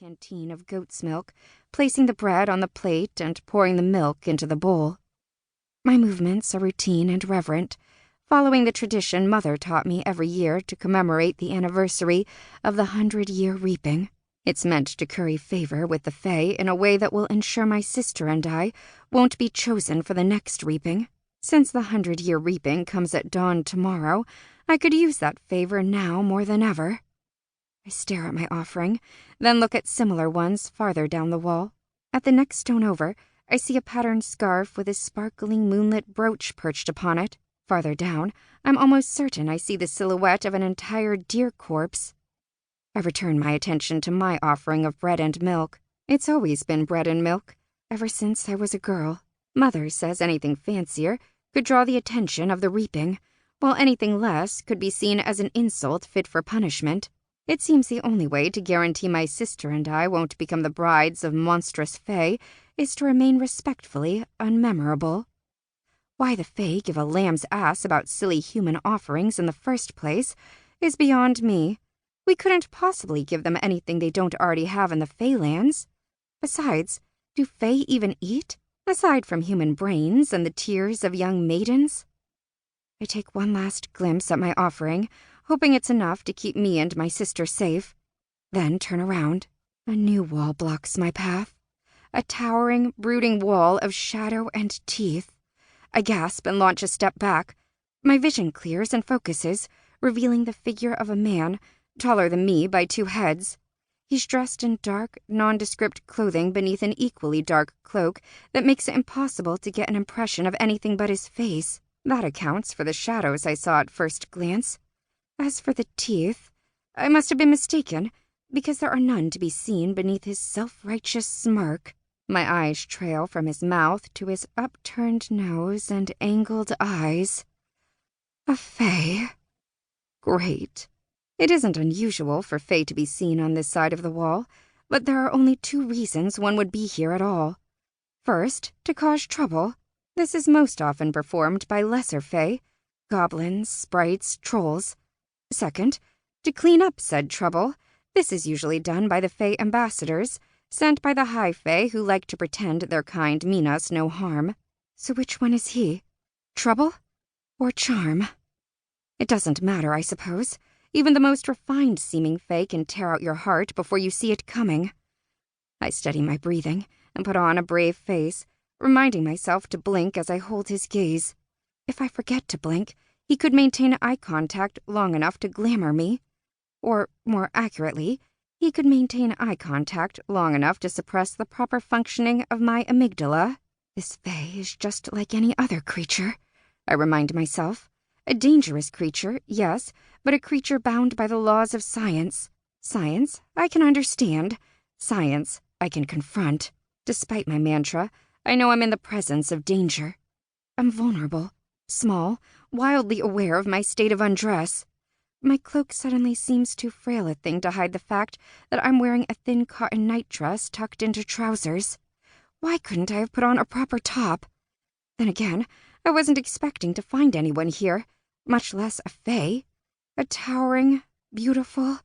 canteen of goat's milk, placing the bread on the plate and pouring the milk into the bowl. My movements are routine and reverent, following the tradition Mother taught me every year to commemorate the anniversary of the 100-year reaping. It's meant to curry favor with the Fae in a way that will ensure my sister and I won't be chosen for the next reaping. Since the 100-year reaping comes at dawn tomorrow, I could use that favor now more than ever. I stare at my offering, then look at similar ones farther down the wall. At the next stone over, I see a patterned scarf with a sparkling moonlit brooch perched upon it. Farther down, I'm almost certain I see the silhouette of an entire deer corpse. I return my attention to my offering of bread and milk. It's always been bread and milk, ever since I was a girl. Mother says anything fancier could draw the attention of the reaping, while anything less could be seen as an insult fit for punishment. It seems the only way to guarantee my sister and I won't become the brides of monstrous Fae is to remain respectfully unmemorable. Why the Fae give a lamb's ass about silly human offerings in the first place is beyond me. We couldn't possibly give them anything they don't already have in the faelands. Besides, do Fae even eat, aside from human brains and the tears of young maidens? I take one last glimpse at my offering, hoping it's enough to keep me and my sister safe, then turn around. A new wall blocks my path. A towering, brooding wall of shadow and teeth. I gasp and launch a step back. My vision clears and focuses, revealing the figure of a man, taller than me by 2 heads. He's dressed in dark, nondescript clothing beneath an equally dark cloak that makes it impossible to get an impression of anything but his face. That accounts for the shadows I saw at first glance. As for the teeth, I must have been mistaken, because there are none to be seen beneath his self-righteous smirk. My eyes trail from his mouth to his upturned nose and angled eyes. A Fae. Great. It isn't unusual for Fae to be seen on this side of the wall, but there are only 2 reasons one would be here at all. First, to cause trouble. This is most often performed by lesser Fae, goblins, sprites, trolls. Second, to clean up said trouble. This is usually done by the Fae ambassadors, sent by the high Fae who like to pretend their kind mean us no harm. So which one is he? Trouble or charm? It doesn't matter, I suppose. Even the most refined-seeming Fae can tear out your heart before you see it coming. I steady my breathing and put on a brave face, reminding myself to blink as I hold his gaze. If I forget to blink, he could maintain eye contact long enough to glamour me. Or, more accurately, he could maintain eye contact long enough to suppress the proper functioning of my amygdala. This Fae is just like any other creature, I remind myself. A dangerous creature, yes, but a creature bound by the laws of science. Science, I can understand. Science, I can confront. Despite my mantra, I know I'm in the presence of danger. I'm vulnerable, small, wildly aware of my state of undress. My cloak suddenly seems too frail a thing to hide the fact that I'm wearing a thin cotton nightdress tucked into trousers. Why couldn't I have put on a proper top? Then again, I wasn't expecting to find anyone here, much less a Fae. A towering, beautiful,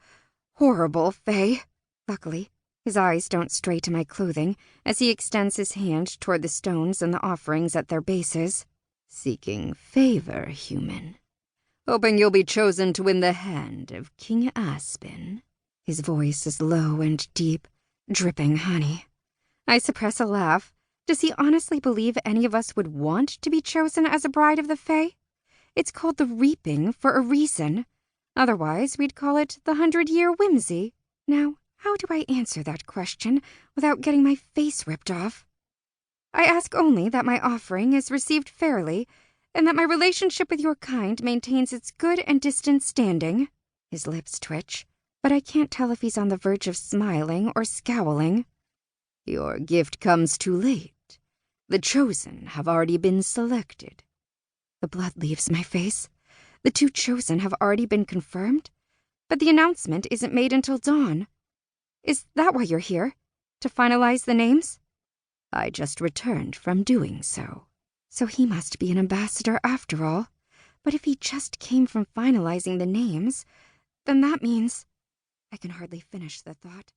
horrible Fae. Luckily, his eyes don't stray to my clothing as he extends his hand toward the stones and the offerings at their bases. Seeking favor, human. Hoping you'll be chosen to win the hand of King Aspen. His voice is low and deep, dripping honey. I suppress a laugh. Does he honestly believe any of us would want to be chosen as a bride of the Fae? It's called the reaping for a reason. Otherwise, we'd call it the 100-year whimsy. Now, how do I answer that question without getting my face ripped off? I ask only that my offering is received fairly, and that my relationship with your kind maintains its good and distant standing. His lips twitch, but I can't tell if he's on the verge of smiling or scowling. Your gift comes too late. The chosen have already been selected. The blood leaves my face. The 2 chosen have already been confirmed? But the announcement isn't made until dawn. Is that why you're here? To finalize the names? I just returned from doing so. So he must be an ambassador after all. But if he just came from finalizing the names, then that means... I can hardly finish the thought.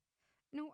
No.